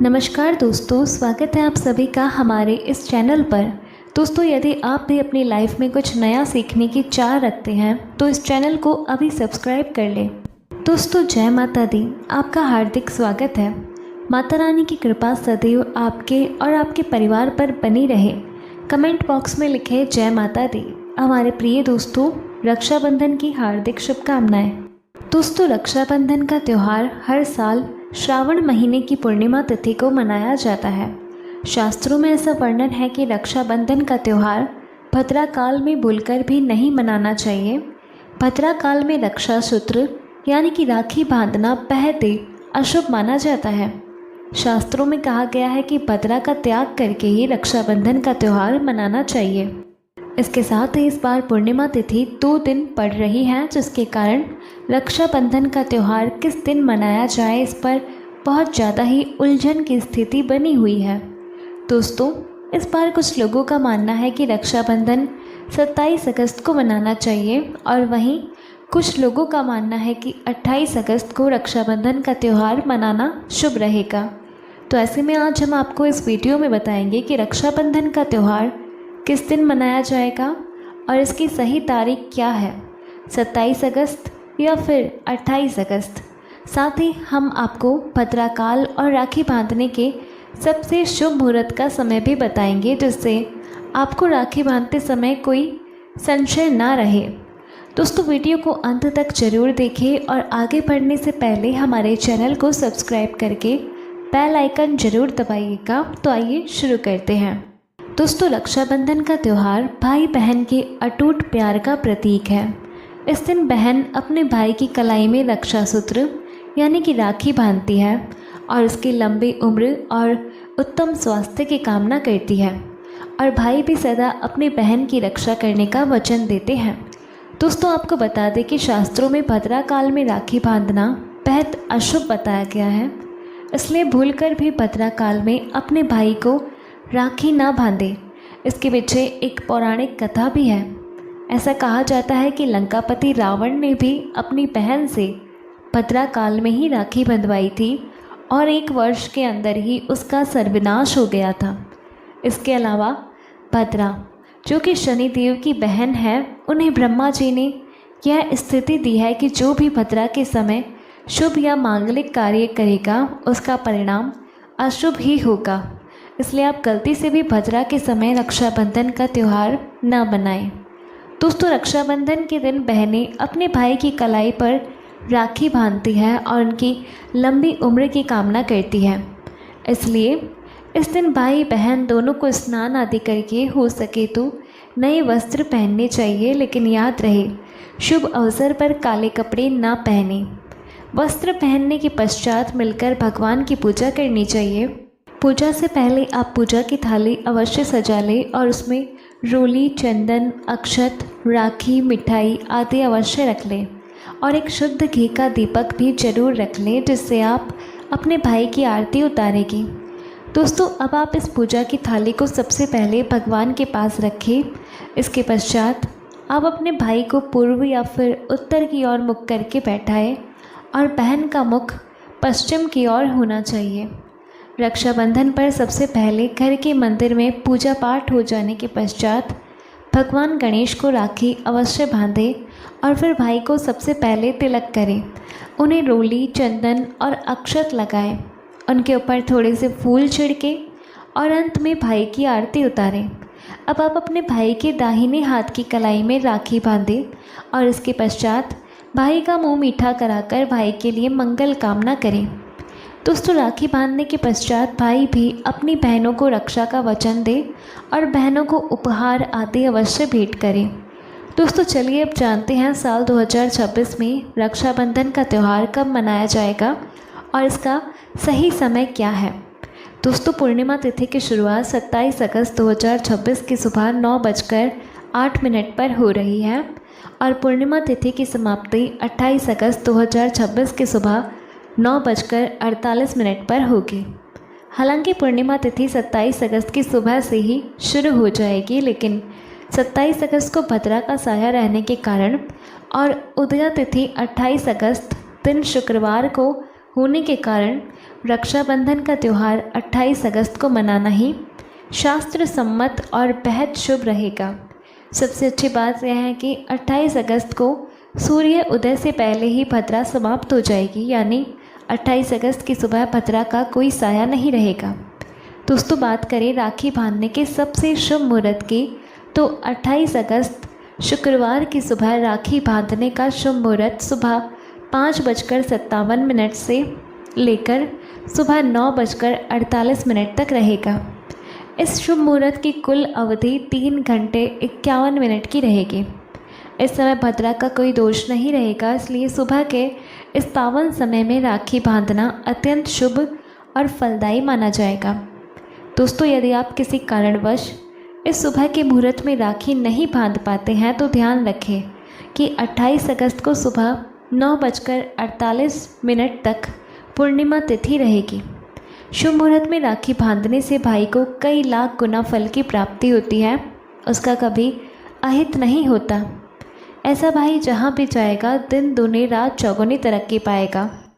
नमस्कार दोस्तों, स्वागत है आप सभी का हमारे इस चैनल पर। दोस्तों, यदि आप भी अपनी लाइफ में कुछ नया सीखने की चाह रखते हैं तो इस चैनल को अभी सब्सक्राइब कर लें। दोस्तों, जय माता दी, आपका हार्दिक स्वागत है। माता रानी की कृपा सदैव आपके और आपके परिवार पर बनी रहे। कमेंट बॉक्स में लिखें जय माता दी। हमारे प्रिय दोस्तों, रक्षाबंधन की हार्दिक शुभकामनाएं। दोस्तों, रक्षाबंधन का त्यौहार हर साल श्रावण महीने की पूर्णिमा तिथि को मनाया जाता है। शास्त्रों में ऐसा वर्णन है कि रक्षाबंधन का त्यौहार भद्रा काल में भूलकर भी नहीं मनाना चाहिए। भद्रा काल में रक्षा सूत्र यानी कि राखी बांधना बेहद अशुभ माना जाता है। शास्त्रों में कहा गया है कि भद्रा का त्याग करके ही रक्षाबंधन का त्यौहार मनाना चाहिए। इसके साथ ही इस बार पूर्णिमा तिथि 2 दिन पड़ रही है, जिसके कारण रक्षाबंधन का त्यौहार किस दिन मनाया जाए इस पर बहुत ज़्यादा ही उलझन की स्थिति बनी हुई है। दोस्तों, इस बार कुछ लोगों का मानना है कि रक्षाबंधन 27 अगस्त को मनाना चाहिए और वहीं कुछ लोगों का मानना है कि 28 अगस्त को रक्षाबंधन का त्यौहार मनाना शुभ रहेगा। तो ऐसे में आज हम आपको इस वीडियो में बताएंगे कि रक्षाबंधन का त्यौहार किस दिन मनाया जाएगा और इसकी सही तारीख क्या है, 27 अगस्त या फिर 28 अगस्त। साथ ही हम आपको भद्राकाल और राखी बांधने के सबसे शुभ मुहूर्त का समय भी बताएंगे, जिससे आपको राखी बांधते समय कोई संशय ना रहे। दोस्तों, वीडियो को अंत तक जरूर देखें और आगे बढ़ने से पहले हमारे चैनल को सब्सक्राइब करके बेल आइकन जरूर दबाइएगा। तो आइए शुरू करते हैं। दोस्तों, रक्षाबंधन का त्यौहार भाई बहन के अटूट प्यार का प्रतीक है। इस दिन बहन अपने भाई की कलाई में रक्षा सूत्र यानी कि राखी बांधती है और उसकी लंबी उम्र और उत्तम स्वास्थ्य की कामना करती है, और भाई भी सदा अपनी बहन की रक्षा करने का वचन देते हैं। दोस्तों, आपको बता दें कि शास्त्रों में भद्रा काल में राखी बांधना बेहद अशुभ बताया गया है, इसलिए भूलकर भी भद्रा काल में अपने भाई को राखी ना बांधे। इसके पीछे एक पौराणिक कथा भी है। ऐसा कहा जाता है कि लंकापति रावण ने भी अपनी बहन से भद्रा काल में ही राखी बंधवाई थी और 1 वर्ष के अंदर ही उसका सर्वनाश हो गया था। इसके अलावा भद्रा, जो कि शनिदेव की बहन है, उन्हें ब्रह्मा जी ने यह स्थिति दी है कि जो भी भद्रा के समय शुभ या मांगलिक कार्य करेगा उसका परिणाम अशुभ ही होगा। इसलिए आप गलती से भी भद्रा के समय रक्षाबंधन का त्यौहार न मनाएं। दोस्तों, रक्षाबंधन के दिन बहनें अपने भाई की कलाई पर राखी बांधती है और उनकी लंबी उम्र की कामना करती है। इसलिए इस दिन भाई बहन दोनों को स्नान आदि करके हो सके तो नए वस्त्र पहनने चाहिए, लेकिन याद रहे शुभ अवसर पर काले कपड़े ना पहने। वस्त्र पहनने के पश्चात मिलकर भगवान की पूजा करनी चाहिए। पूजा से पहले आप पूजा की थाली अवश्य सजा लें और उसमें रोली, चंदन, अक्षत, राखी, मिठाई आदि अवश्य रख लें और एक शुद्ध घी का दीपक भी जरूर रख लें, जिससे आप अपने भाई की आरती उतारेंगी। दोस्तों, अब आप इस पूजा की थाली को सबसे पहले भगवान के पास रखें। इसके पश्चात आप अपने भाई को पूर्व या फिर उत्तर की ओर मुख करके बैठाएं और बहन का मुख पश्चिम की ओर होना चाहिए। रक्षाबंधन पर सबसे पहले घर के मंदिर में पूजा पाठ हो जाने के पश्चात भगवान गणेश को राखी अवश्य बांधें और फिर भाई को सबसे पहले तिलक करें। उन्हें रोली, चंदन और अक्षत लगाएं, उनके ऊपर थोड़े से फूल छिड़कें और अंत में भाई की आरती उतारें। अब आप अपने भाई के दाहिने हाथ की कलाई में राखी बांधें और इसके पश्चात भाई का मुंह मीठा कराकर भाई के लिए मंगल कामना करें। दोस्तों, राखी बांधने के पश्चात भाई भी अपनी बहनों को रक्षा का वचन दे और बहनों को उपहार आदि अवश्य भेंट करें। दोस्तों, चलिए अब जानते हैं साल 2026 में रक्षाबंधन का त्यौहार कब मनाया जाएगा और इसका सही समय क्या है। दोस्तों, पूर्णिमा तिथि की शुरुआत 27 अगस्त 2026 की सुबह 9:08 पर हो रही है और पूर्णिमा तिथि की समाप्ति 28 अगस्त 2026 की सुबह 9:48 पर होगी। हालांकि पूर्णिमा तिथि 27 अगस्त की सुबह से ही शुरू हो जाएगी, लेकिन 27 अगस्त को भद्रा का साया रहने के कारण और उदया तिथि 28 अगस्त दिन शुक्रवार को होने के कारण रक्षाबंधन का त्यौहार 28 अगस्त को मनाना ही शास्त्र सम्मत और बेहद शुभ रहेगा। सबसे अच्छी बात यह है कि 28 अगस्त को सूर्य उदय से पहले ही भद्रा समाप्त हो जाएगी, यानी 28 अगस्त की सुबह भद्रा का कोई साया नहीं रहेगा। दोस्तों, बात करें राखी बांधने के सबसे शुभ मुहूर्त की, तो 28 अगस्त शुक्रवार की सुबह राखी बांधने का शुभ मुहूर्त सुबह 5:57 से लेकर सुबह 9:48 तक रहेगा। इस शुभ मुहूर्त की कुल अवधि 3 घंटे 51 मिनट की रहेगी। इस समय भद्रा का कोई दोष नहीं रहेगा, इसलिए सुबह के इस पावन समय में राखी बांधना अत्यंत शुभ और फलदायी माना जाएगा। दोस्तों, यदि आप किसी कारणवश इस सुबह के मुहूर्त में राखी नहीं बांध पाते हैं तो ध्यान रखें कि 28 अगस्त को सुबह 9:48 तक पूर्णिमा तिथि रहेगी। शुभ मुहूर्त में राखी बांधने से भाई को कई लाख गुना फल की प्राप्ति होती है, उसका कभी अहित नहीं होता। ऐसा भाई जहाँ भी जाएगा दिन दूनी रात चौगुनी तरक्की पाएगा।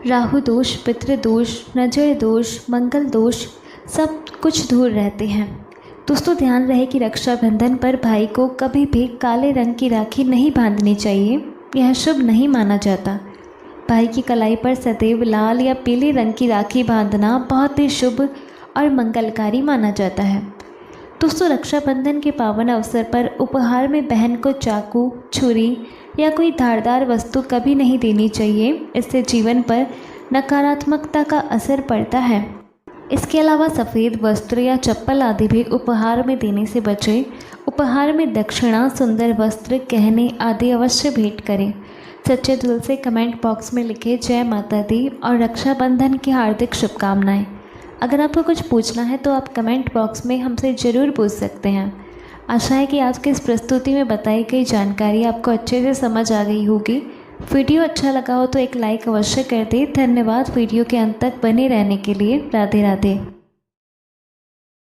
राहु दोष, पितृदोष, नजर दोष, मंगल दोष सब कुछ दूर रहते हैं। दोस्तों, ध्यान रहे कि रक्षाबंधन पर भाई को कभी भी काले रंग की राखी नहीं बांधनी चाहिए, यह शुभ नहीं माना जाता। भाई की कलाई पर सदैव लाल या पीले रंग की राखी बांधना बहुत ही शुभ और मंगलकारी माना जाता है। दोस्तों, रक्षाबंधन के पावन अवसर पर उपहार में बहन को चाकू, छुरी या कोई धारदार वस्तु कभी नहीं देनी चाहिए, इससे जीवन पर नकारात्मकता का असर पड़ता है। इसके अलावा सफ़ेद वस्त्र या चप्पल आदि भी उपहार में देने से बचें। उपहार में दक्षिणा, सुंदर वस्त्र, गहने आदि अवश्य भेंट करें। सच्चे दिल से कमेंट बॉक्स में लिखें जय माता दी और रक्षाबंधन की हार्दिक शुभकामनाएं। अगर आपको कुछ पूछना है तो आप कमेंट बॉक्स में हमसे ज़रूर पूछ सकते हैं। आशा है कि आज की इस प्रस्तुति में बताई गई जानकारी आपको अच्छे से समझ आ गई होगी। वीडियो अच्छा लगा हो तो एक लाइक अवश्य कर दें। धन्यवाद वीडियो के अंत तक बने रहने के लिए। राधे राधे।